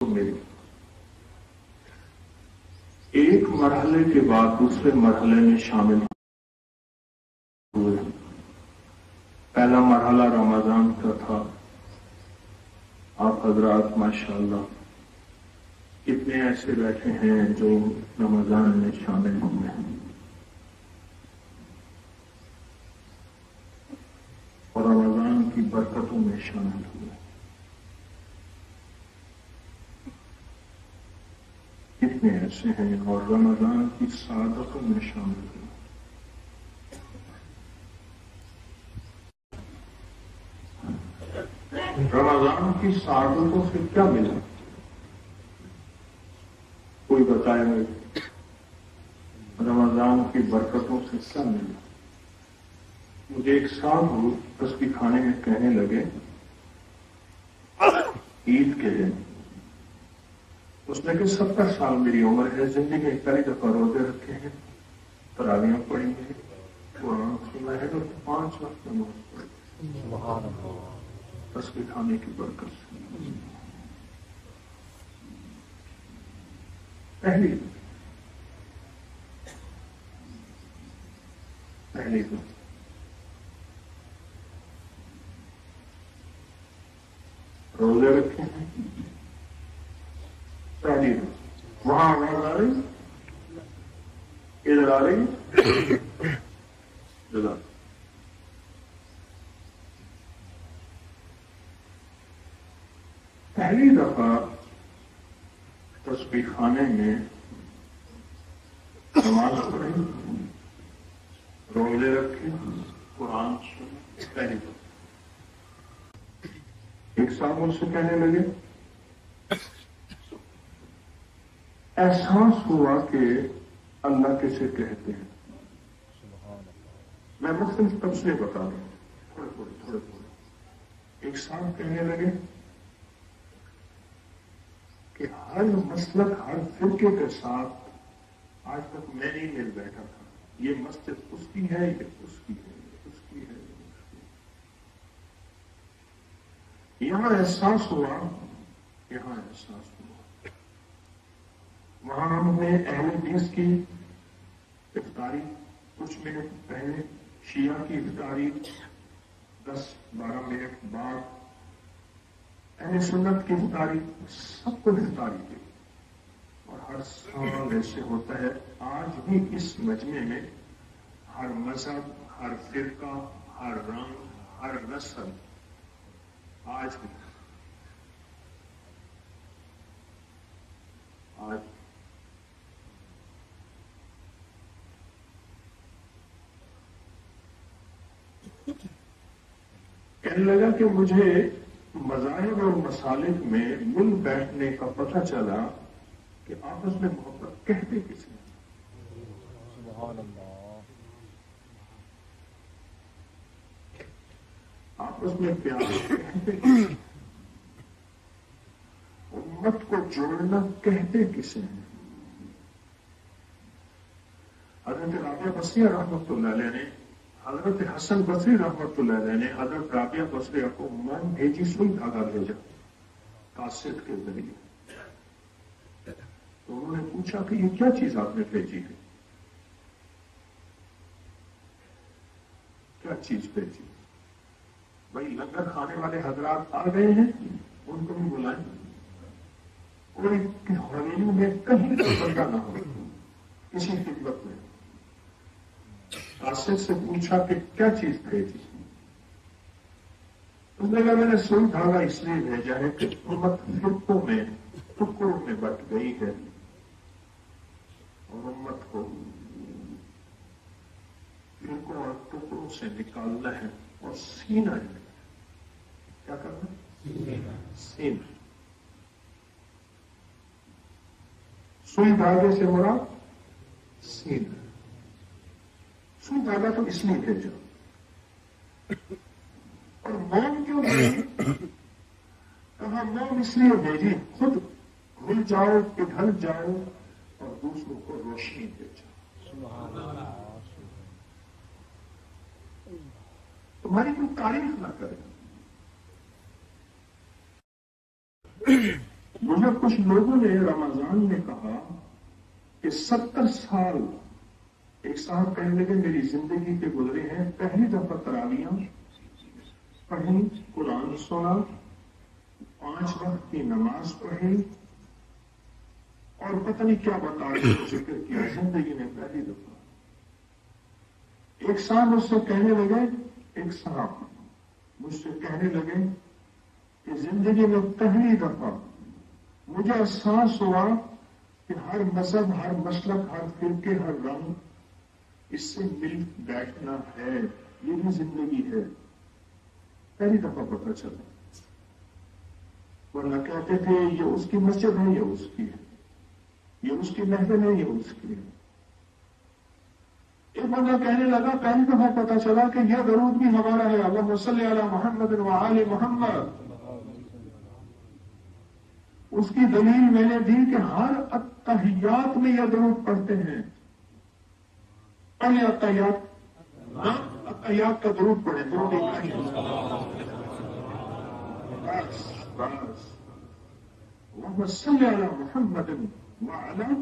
میری ایک مرحلے کے بعد دوسرے مرحلے میں شامل ہوئے. پہلا مرحلہ رمضان کا تھا. آپ حضرات ماشاءاللہ کتنے ایسے بیٹھے ہیں جو رمضان میں شامل ہوئے ہیں اور رمضان کی برکتوں میں شامل ہوئے. کتنے ایسے ہیں اور رمضان کی سعادتوں میں شامل ہوئے. رمضان کی سعادتوں سے کیا ملا؟ کوئی بتائے گا؟ رمضان کی برکتوں سے کیا ملا؟ مجھے ایک صاحب تسبیح کھانے میں کہنے لگے عید کے دن، اس نے کہ 70 سال میری عمر ہے، زندگی میں کئی دفعہ روزے رکھے ہیں، تراویاں پڑھی ہیں، قرآن سنا ہے اور 5 وقت نماز پڑھی. تسبیح کھانے کی برکت سے پہلی روزے رکھے ہیں. پہلی وہاں آواز آ رہی، ادھر آ رہی جگہ. پہلی دفعہ تسبیح خانے میں نماز پڑھی، روزے رکھے، قرآن سنے. پہلی دفعہ ایک صاحب مجھ سے کہنے لگے احساس ہوا کہ اللہ کسے کہتے ہیں. میں مثلاً تفصیل بتا رہا ہوں تھوڑے. ایک صاحب کہنے لگے کہ ہر مسلک ہر فرقے کے ساتھ آج تک میں نہیں مل بیٹھا تھا. یہ مسجد اس کی ہے، یہ اس کی ہے، اس کی ہے. یہاں احساس ہوا، وہاں ہم نے اہل حدیث کی افطاری کچھ منٹ پہلے، شیعہ کی افطاری 10-12 منٹ بعد، اہل سنت کی افطاری، سب کو افطاری کی. اور ہر سال ایسے ہوتا ہے. آج بھی اس مجمع میں ہر مذہب، ہر فرقہ، ہر رنگ، ہر نسل، آج بھی کہنے لگا کہ مجھے مذاہب اور مسالک میں مل بیٹھنے کا پتہ چلا کہ آپس میں محبت کہتے کسی ہیں. سبحان اللہ. آپس میں پیار کہتے کسی ہیں. امت کو جوڑنا کہتے کسی ہیں. حضرت رابعہ بصریہ رحمۃ اللہ علیہ نے، حضرت حسن بصری رحمۃ اللہ علیہ نے حضرت رابعہ بصریہ کو من بھیجی، سوئی دھاگا بھیجا کاسٹ کے ذریعے. تو انہوں نے پوچھا کہ یہ کیا چیز آپ نے بھیجی ہے؟ کیا چیز بھیجی؟ بھائی لنگر کھانے والے حضرات آ گئے ہیں، ان کو بھی بلائیں. کوئی حویلی میں کہیں کا بندہ نہ ہو کسی خدمت میں. کاسٹ سے پوچھا کہ کیا چیز بھیجی؟ اس نے کہا میں نے سوئی دھاگا اس لیے بھیجا ہے کہ امت فرقوں میں ٹکڑوں میں بٹ گئی ہے اور امت کو فرقوں اور ٹکڑوں سے نکالنا ہے اور سینہ ہے. کیا کرنا؟ سینہ. سوئی دھاگے سے مراد سینہ. سوئی دھاگا تو اس لیے بھیجا. اور موم کیوں بھیجی؟ کہاں موم اس لیے بھیجی خود بھول جاؤ، پگھل جاؤ اور دوسروں کو روشنی دے جاؤ. تمہاری کوئی تعریف نہ کرے. مجھے کچھ لوگوں نے رمضان میں کہا کہ 70 سال ایک صاحب کہنے لگے میری زندگی کے گزرے ہیں، پہلی دفعہ تراویاں پڑھی، قرآن سنا، 5 وقت کی نماز پڑھی، اور پتہ نہیں کیا بتا رہے ذکر کیا زندگی میں پہلی دفعہ۔ ایک صاحب مجھ سے کہنے لگے، ایک صاحب مجھ سے کہنے لگے کہ زندگی میں پہلی دفعہ مجھے احساس ہوا کہ ہر مذہب، ہر مسلک، ہر فرقے، ہر رنگ، اس سے مل بیٹھنا ہے، یہ بھی زندگی ہے۔ پہلی دفعہ پتہ چلا، ورنہ کہتے تھے یہ اس کی مسجد ہے، یہ اس کی ہے، یہ اس کی محفل ہے، یہ اس کی ہے۔ ایک بندہ کہنے لگا پہلی دفعہ پتہ چلا کہ یہ درود بھی ہمارا ہے، اللہم صلی علی محمد وآل محمد۔ اس کی دلیل میں نے دی کہ ہر اتحیات میں یہ درود پڑھتے ہیں۔ پڑھیں اتحیات، اتحیات کا درود پڑھیں، درود بس بس، اللہم صلی علی محمد وعلی،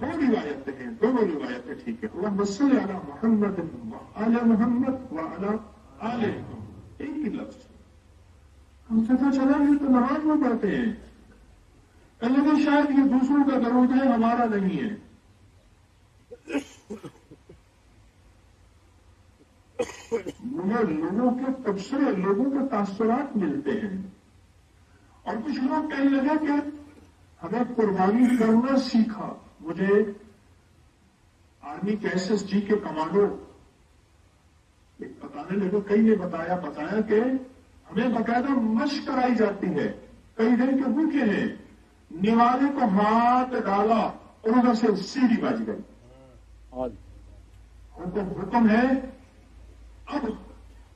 دو روایتیں ہیں، دونوں روایتیں ٹھیک ہے، اللہم صلی علی محمد وعلی محمد وعلی آل محمد، ایک ہی لفظ۔ ہم پتہ چلا یہ تو نماز میں پڑھتے ہیں، لیکن شاید یہ دوسروں کا درود ہے، ہمارا نہیں ہے۔ مجھے لوگوں کے تبصرے، لوگوں کے تاثرات ملتے ہیں، اور کچھ لوگ کہنے لگے کہ ہمیں قربانی کرنا سیکھا۔ مجھے آرمی کے SSG کے کمانڈو بتانے لگے، کئی نے بتایا کہ ہمیں باقاعدہ مشق کرائی جاتی ہے، کئی دن کے بھوکے ہیں، نیوالے کو ہاتھ ڈالا اور ادھر سے سیڑھی بج گئی، حکم ہے اب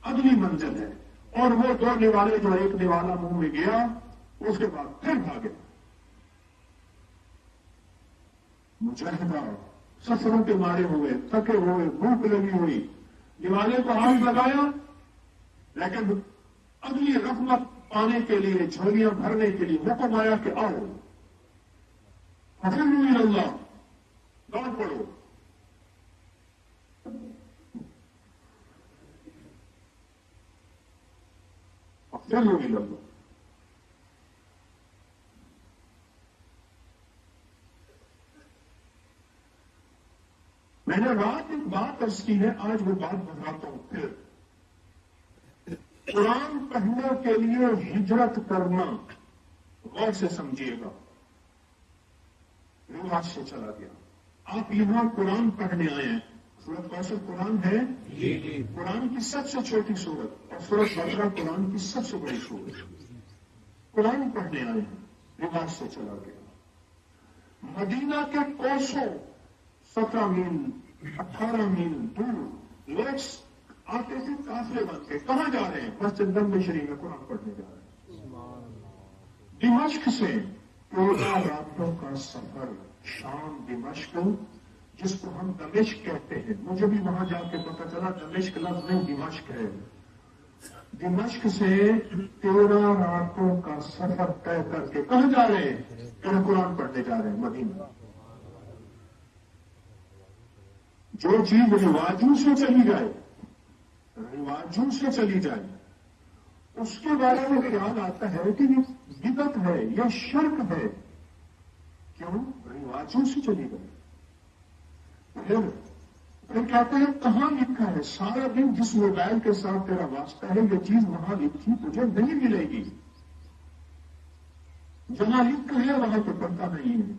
اگلی منزل ہے، اور وہ 2 نیوالے جو ایک نیوالا منہ میں گیا، اس کے بعد پھر بھاگے۔ مجاہدہ سفروں کے مارے ہوئے، تھکے ہوئے، بھوک لگی ہوئی، نیوالے کو ہاتھ لگایا، لیکن اگلی رحمت پانے کے لیے، جھولیاں بھرنے کے لیے حکم آیا کہ آؤ ففروا الی اللہ، دوڑ پڑو۔ ففروا الی اللہ۔ میں نے رات ایک بات عرض کی ہے، آج وہ بات بتاتا ہوں پھر۔ قرآن پڑھنے کے لیے ہجرت کرنا، غور سے سمجھیے گا، رواج سے چلا گیا۔ آپ یہاں قرآن پڑھنے آئے ہیں، سورۃ کوثر قرآن ہے، قرآن کی سب سے چھوٹی سورت، اور سورۃ بقرہ قرآن کی سب سے بڑی سورت۔ قرآن پڑھنے آئے ہیں، رواج سے چلا گیا۔ مدینہ کے کوسوں، 17 میل 18 میل دور لوگ آتے تھے قافلے بن کے، کہاں جا رہے ہیں؟ مسجد نبوی میں قرآن پڑھنے جا رہے ہیں۔ دمشق سے 14 راتوں کا سفر، شام دمشق، جس کو ہم دمشق کہتے ہیں، مجھے بھی وہاں جا کے پتا چلا دمشق لفظ نہیں دمشق ہے۔ دمشق سے 13 راتوں کا سفر طے کر کے کہاں جا رہے ہیں؟ کہاں قرآن پڑھنے جا رہے ہیں؟ مدینہ۔ جو چیز رواجوں سے چلی جائے، رواجوں سے چلی جائے، اس کے بارے میں خیال آتا ہے کہ یہ بدعت ہے، یہ شرک ہے۔ کیوں؟ رواجوں سے چلی گئی۔ پھر کہتے ہیں کہاں لکھا ہے؟ سارا دن جس موبائل کے ساتھ تیرا واسطہ ہے، یہ چیز وہاں لکھی تجھے نہیں ملے گی۔ جہاں لکھا ہے وہاں تو پڑھتا نہیں ہے،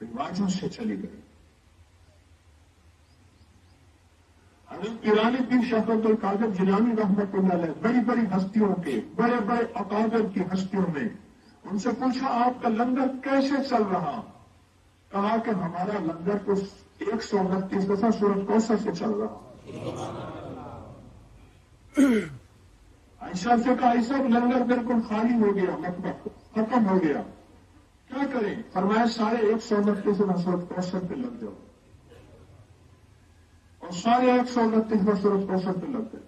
رواجوں سے چلی گئی۔ حضرت پیرانی پیر شیخ عبد القادر جیلانی رحمۃ اللہ علیہ، بڑی بڑی ہستیوں کے، بڑے بڑے اکابر کی ہستیوں میں، ان سے پوچھا آپ کا لنگر کیسے چل رہا؟ کہا کہ ہمارا لنگر تو 129 دفعہ سورۃ کوثر سے چل رہا۔ عائشہ سے کہا عائشہ لنگر بالکل خالی ہو گیا، مطلب ختم ہو گیا، کیا کریں؟ فرمایا 129 دفعہ سورۃ کوثر پہ لگ جاؤ، اور 129 دفعہ سورۃ کوثر پہ لگ گئے۔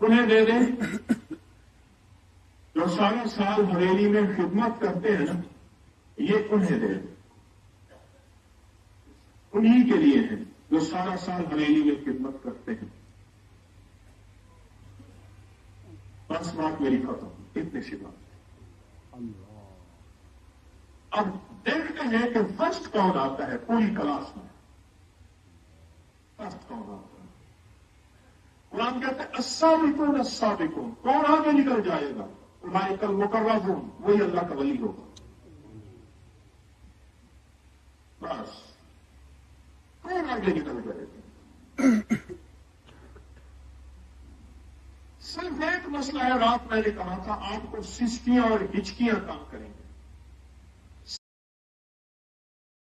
انہیں دے دیں، جو سارا سال حویلی میں خدمت کرتے ہیں نا، یہ انہیں دے دیں، انہی کے لیے ہیں جو سارا سال حویلی میں خدمت کرتے ہیں۔ بس بات میری ختم، اتنی سی بات۔ اب دیکھتے ہیں کہ فرسٹ کون آتا ہے پوری کلاس میں، فرسٹ کون آتا ہے۔ قرآن کہتے ہیں السابقون السابقون، کون آگے نکل جائے گا؟ اولئک المقربون، وہی اللہ کا ولی ہوگا۔ بس کون آگے نکل جائے گا؟ صرف ایک مسئلہ ہے، رات میں نے کہا تھا آپ کو سسکیاں اور ہچکیاں کام کریں گے۔